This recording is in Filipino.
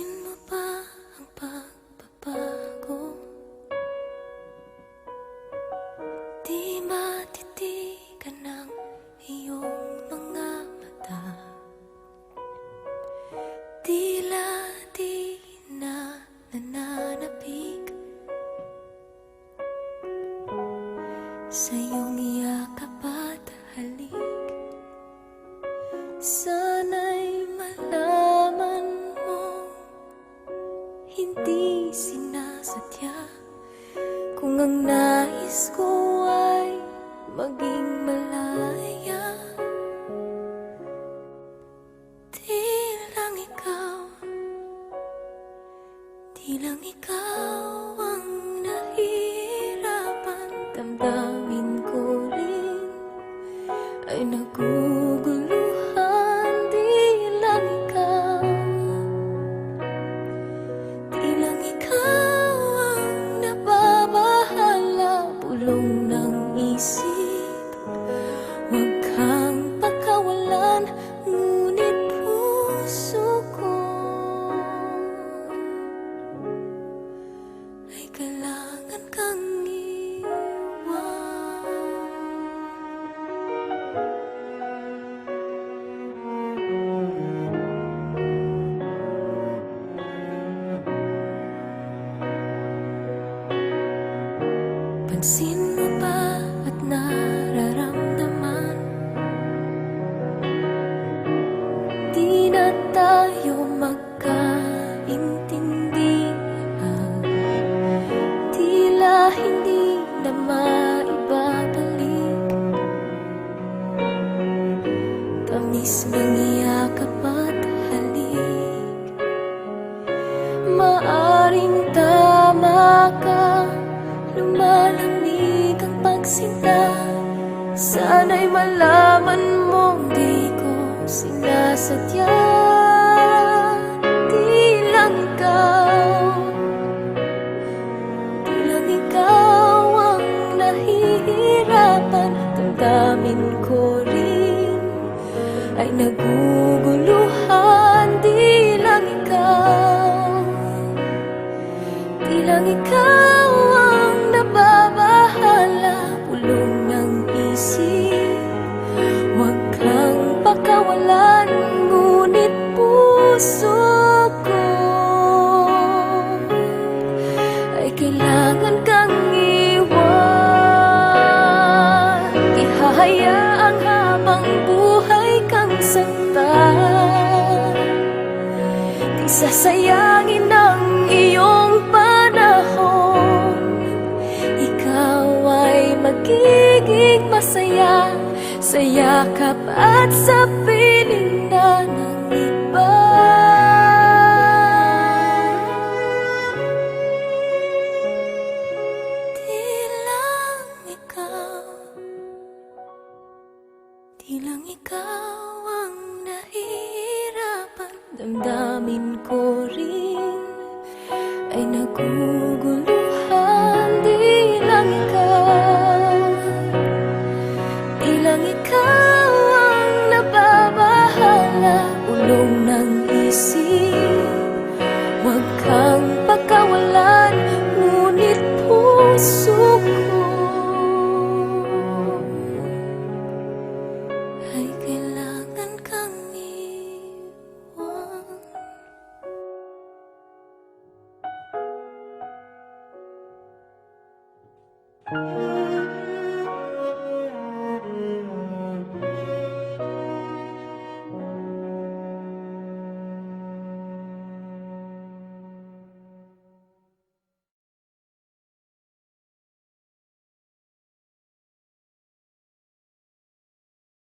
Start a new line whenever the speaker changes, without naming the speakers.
Pansin mo ba ang pagbabago? Di matitigan ng iyong mga mata. Tila di na nananapig sa iyong yakap at halik. Sana'y malaman mo, hindi sinasadya. Kung ang nais ko ay maging malaya, di lang ikaw ang nahihirapan. Damdamin ko rin ay naguguluhan. Di lang ikaw ang nababahala. Bulong ng isip, huwag kang pakawalan. Ngunit puso ko ay kailangan kang iwan. Pansin mo ba at nararamdaman? Di na tayo magkaintindihan. Tila hindi na maibabalik tamis ng yakap at halik. Maaring tama ka, lumalamig ang pagsinta. Sana'y malaman mong di ko sinasadya. Di lang ikaw ang nahihirapan. Damdamin ko rin ay naguguluhan. Di lang ikaw ang nababahala. Bulong ng isip, huwag kang pakawalan. Ngunit puso ko ay kailangan kang iwan. Di hahayaang habang buhay kang saktan. Di sasayangin ang iyong panahon. Ikaw ay magiging masaya sa yakap at sa piling na ng iba. Di lang ikaw ang nahihirapan. Damdamin ko rin ay naguguluhan. Di lang ikaw ang nababahala. Ulong ng isip, huwag kang pakawalan. Ngunit puso ko ay kailangan kang iwan.